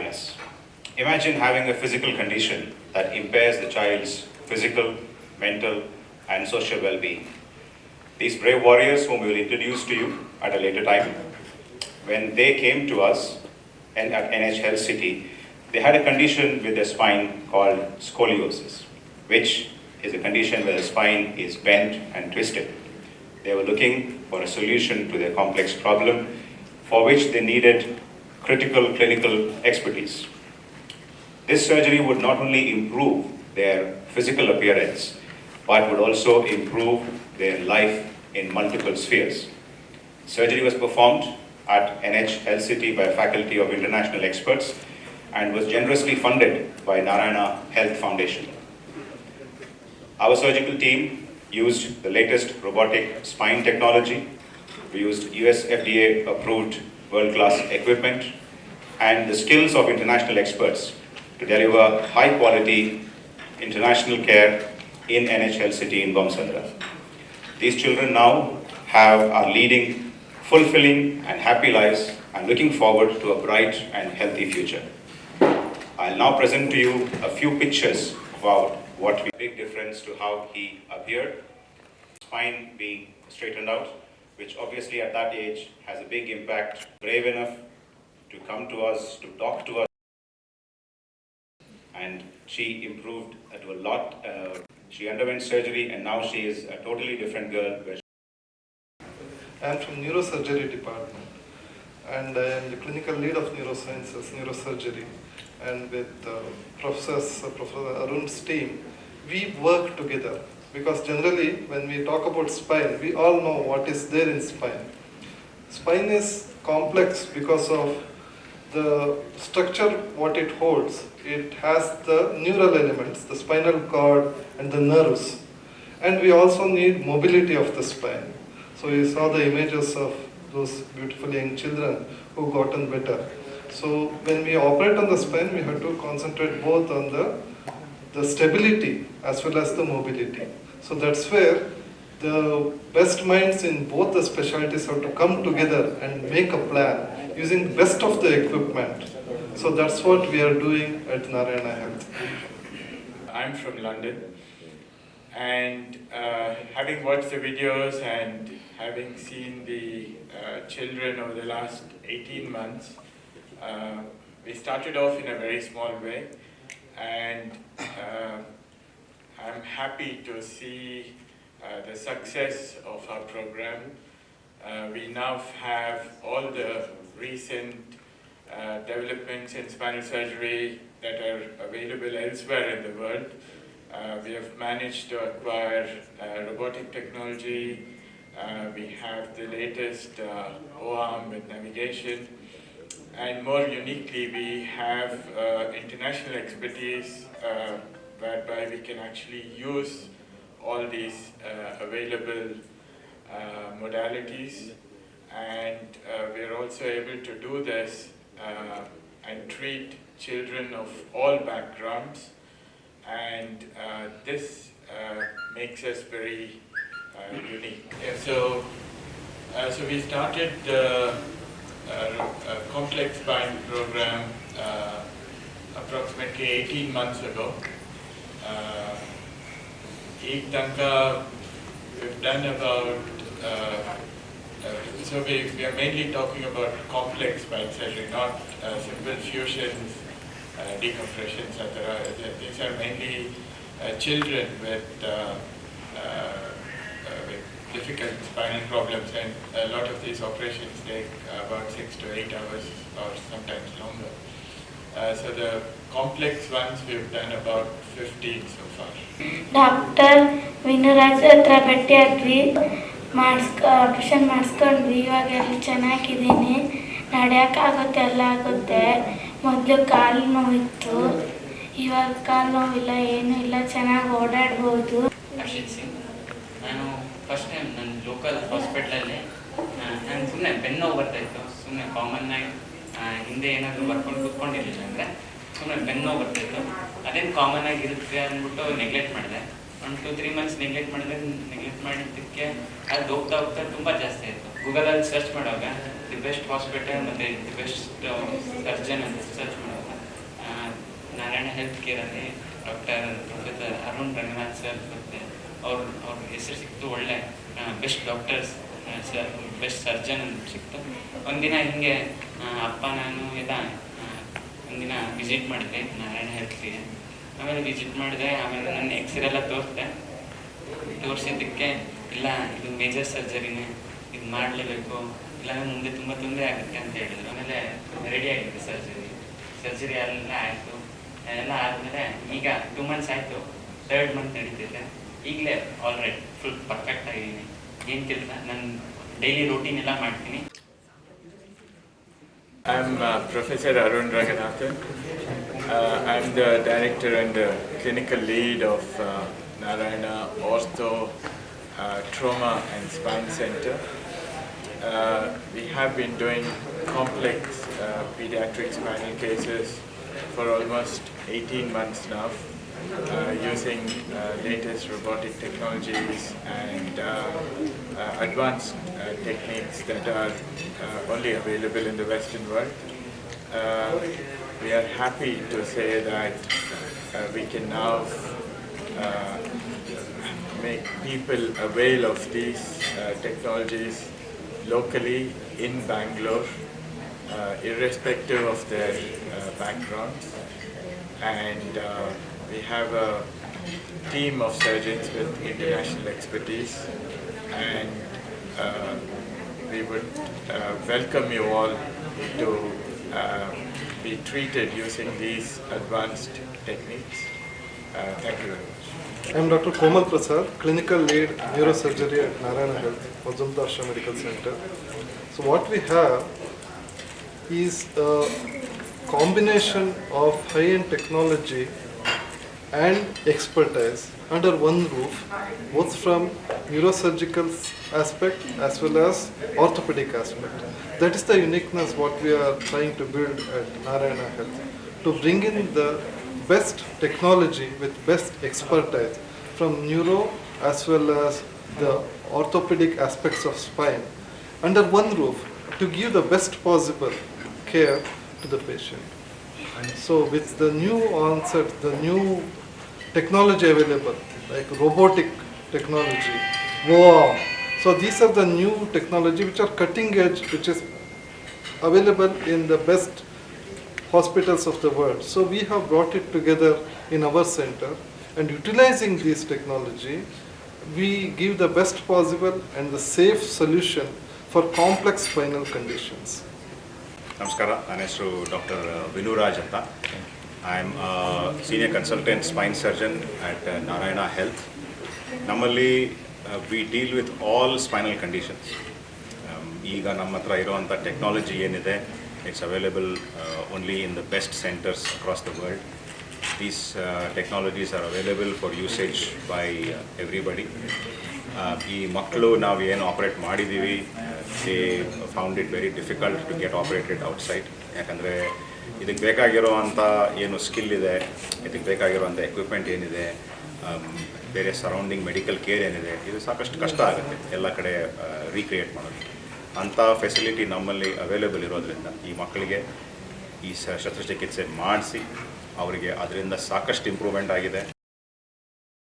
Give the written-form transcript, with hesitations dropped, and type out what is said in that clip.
happiness. Imagine having a physical condition that impairs the child's physical, mental, and social well-being. These brave warriors, whom we will introduce to you at a later time, when they came to us and at NH Health City, they had a condition with their spine called scoliosis, which is a condition where the spine is bent and twisted. They were looking for a solution to their complex problem, for which they needed critical clinical expertise. This surgery would not only improve their physical appearance, but would also improve their life in multiple spheres. Surgery was performed at NH Health City by a faculty of international experts and was generously funded by Narayana Health Foundation. Our surgical team used the latest robotic spine technology. We used US FDA approved world-class equipment and the skills of international experts to deliver high-quality international care in NH Health City in Bomsandra. These children now are leading fulfilling and happy lives and looking forward to a bright and healthy future. I'll now present to you a few pictures about what made a big difference to how he appeared. Spine being straightened out, which obviously at that age has a big impact. Brave enough to come to us, to talk to us, and she improved to a lot. She underwent surgery and now she is a totally different girl. I am from neurosurgery department and I am the clinical lead of neurosciences, neurosurgery, and with Professor Arun's team, we work together because generally when we talk about spine, we all know what is there in spine. Spine is complex because of the structure, what it holds. It has the neural elements, the spinal cord and the nerves. And we also need mobility of the spine. So you saw the images of those beautiful young children who gotten better. So when we operate on the spine, we have to concentrate both on the stability as well as the mobility. So that's where the best minds in both the specialties have to come together and make a plan using the best of the equipment. So that's what we are doing at Narayana Health. I'm from London, and having watched the videos and having seen the children over the last 18 months, we started off in a very small way, and I'm happy to see the success of our program. We now have all the recent developments in spinal surgery that are available elsewhere in the world. We have managed to acquire robotic technology. We have the latest O-arm with navigation. And more uniquely, we have international expertise whereby we can actually use all these available modalities, and we're also able to do this and treat children of all backgrounds, and this makes us very unique. Yeah, so we started the complex spine program approximately 18 months ago. We've done about so we are mainly talking about complex spine surgery, not simple fusions, decompressions, etc. These are mainly children with difficult spinal problems, and a lot of these operations take about 6 to 8 hours or sometimes longer. So the complex ones we've done about 15 so far. Doctor ವಿನುರಾಜ್ ಹತ್ರ ಭೇಟಿಯಾದ್ವಿ, operation ಮಾಡಿಸ್ಕೊಂಡ್ವಿ. ಇವಾಗ ಎಲ್ಲ ಚೆನ್ನಾಗಿದ್ದೀನಿ, ನಡೆಯೋಕ್ಕಾಗುತ್ತೆ, ಎಲ್ಲ ಆಗುತ್ತೆ. ಮೊದಲು ಕಾಲು ನೋವಿತ್ತು, ಇವಾಗ ಕಾಲು ನೋವಿಲ್ಲ, ಏನೂ ಇಲ್ಲ, ಚೆನ್ನಾಗಿ ಓಡಾಡ್ಬೋದು. ಅರ್ಷಿತ್ ಸಿಂಗ್, ನಾನು ಫಸ್ಟ್ ಟೈಮ್ ನನ್ನ ಲೋಕಲ್ ಹಾಸ್ಪಿಟ್ಲಲ್ಲಿ ನಾನು ಸುಮ್ಮನೆ ಬೆನ್ನು ನೋವು ಬರ್ತಾಯಿತ್ತು. ಸುಮ್ಮನೆ ಕಾಮನ್ನಾಗಿ ಹಿಂದೆ ಏನಾದರೂ ಬರ್ಕೊಂಡು ಕೂತ್ಕೊಂಡಿರಲಿಲ್ಲ ಅಂದರೆ ಸುಮ್ಮನೆ ಬೆನ್ನು ನೋವು ಬರ್ತಾಯಿತ್ತು. ಅದೇನು ಕಾಮನ್ ಆಗಿರುತ್ತೆ ಅಂದ್ಬಿಟ್ಟು ನೆಗ್ಲೆಕ್ಟ್ ಮಾಡಿದೆ. 1-2-3 ಮಂತ್ಸ್ ನೆಗ್ಲೆಕ್ಟ್ ಮಾಡಿದ್ದಕ್ಕೆ ಅದು ಹೋಗ್ತಾ ತುಂಬ ಜಾಸ್ತಿ ಆಯಿತು. ಗೂಗಲಲ್ಲಿ ಸರ್ಚ್ ಮಾಡುವಾಗ ದಿ ಬೆಸ್ಟ್ ಹಾಸ್ಪಿಟಲ್ ಮತ್ತು ದಿ ಬೆಸ್ಟ್ ಸರ್ಜನ್ ಅಂತ ಸರ್ಚ್ ಮಾಡುವಾಗ ಹೆಲ್ತ್ ಕೇರಲ್ಲಿ doctor professor Arun Ranganath sir ಮತ್ತು ಅವ್ರ ಹೆಸರು ಸಿಕ್ತು. ಒಳ್ಳೆ best doctors sir, best surgeon ಅಂತ ಸಿಕ್ತು. ಒಂದಿನ ಹಿಂಗೆ ಅಪ್ಪ ನಾನು ಎಲ್ಲ ಒಂದಿನ ವಿಸಿಟ್ ಮಾಡಿದೆ ನಾರಾಯಣ ಹೆಲ್ತ್ಗೆ. ಆಮೇಲೆ ವಿಸಿಟ್ ಮಾಡಿದೆ, ಆಮೇಲೆ ನನ್ನ ಎಕ್ಸ್ರೇ ಎಲ್ಲ ತೋರಿಸಿದ್ದಕ್ಕೆ ಇಲ್ಲ ಇದು ಮೇಜರ್ ಸರ್ಜರಿನೇ, ಇದು ಮಾಡಲೇಬೇಕು, ಇಲ್ಲಾಂದರೆ ಮುಂದೆ ತುಂಬ ತೊಂದರೆ ಆಗುತ್ತೆ ಅಂತ ಹೇಳಿದ್ರು. ಆಮೇಲೆ ರೆಡಿ ಆಗಿತ್ತು ಸರ್ಜರಿ ಎಲ್ಲ ಆಯಿತು. ಎಲ್ಲ ಆದಮೇಲೆ ಈಗ 2 months ಆಯಿತು, 3rd month ನಡೀತಿದೆ. ಈಗಲೇ ಆಲ್ರೈಟ್ ಫುಲ್ ಪರ್ಫೆಕ್ಟ್ ಆಗಿದ್ದೀನಿ. ಏನು ಕೆಲಸ ನಾನು ಡೈಲಿ ರೂಟೀನ್ ಎಲ್ಲ ಮಾಡ್ತೀನಿ. I'm Professor Arun Ranganathan. I'm the director and the clinical lead of Narayana Ortho Trauma and Spine Center. We have been doing complex pediatric spinal cases for almost 18 months now, using latest robotic technologies and advanced techniques that are only available in the Western world. We are happy to say that we can now make people avail of these technologies locally in Bangalore, irrespective of their backgrounds. And we have a team of surgeons with international expertise, and we would welcome you all to be treated using these advanced techniques. Thank you very much. I am Dr. Komal Prasad, clinical lead neurosurgery at Narayana Health, Mazumdar Medical Center. So what we have is a combination of high-end technology and expertise under one roof, both from neurosurgical aspect as well as orthopedic aspect. That is the uniqueness what we are trying to build at Narayana Health, to bring in the best technology with best expertise from neuro as well as the orthopedic aspects of spine under one roof to give the best possible care to the patient. So with the new onset, the new technology available, like robotic technology, WOAM. So these are the new technology which are cutting edge, which is available in the best hospitals of the world. So we have brought it together in our center, and utilizing this technology, we give the best possible and the safe solution for complex spinal conditions. ನಮಸ್ಕಾರ, ನನ್ನ ಹೆಸರು doctor Vinuraj ಅಂತ. I am senior consultant spine surgeon at Narayana health. ನಮ್ಮಲ್ಲಿ we deal with all spinal conditions. ಈಗ ನಮ್ಮ ಹತ್ರ ಇರೋವಂಥ technology ಏನಿದೆ, it's available only in the best centres across the world. These technologies are available for usage by everybody. ಈ ಮಕ್ಕಳು ನಾವು ಏನು ಆಪ್ರೇಟ್ ಮಾಡಿದ್ದೀವಿ, they found it very difficult to get operated outside. ಯಾಕಂದರೆ ಇದಕ್ಕೆ ಬೇಕಾಗಿರೋವಂಥ ಏನು ಸ್ಕಿಲ್ ಇದೆ, ಇದಕ್ಕೆ ಬೇಕಾಗಿರೋವಂಥ ಎಕ್ವಿಪ್ಮೆಂಟ್ ಏನಿದೆ, ಬೇರೆ ಸರೌಂಡಿಂಗ್ ಮೆಡಿಕಲ್ ಕೇರ್ ಏನಿದೆ, ಇದು ಸಾಕಷ್ಟು ಕಷ್ಟ ಆಗುತ್ತೆ ಎಲ್ಲ ಕಡೆ ರೀಕ್ರಿಯೇಟ್ ಮಾಡೋದು. ಅಂಥ ಫೆಸಿಲಿಟಿ ನಮ್ಮಲ್ಲಿ ಅವೈಲೇಬಲ್ ಇರೋದ್ರಿಂದ ಈ ಮಕ್ಕಳಿಗೆ ಈ ಶಸ್ತ್ರಚಿಕಿತ್ಸೆ ಮಾಡಿಸಿ ಅವರಿಗೆ ಅದರಿಂದ ಸಾಕಷ್ಟು ಇಂಪ್ರೂವ್ಮೆಂಟ್ ಆಗಿದೆ.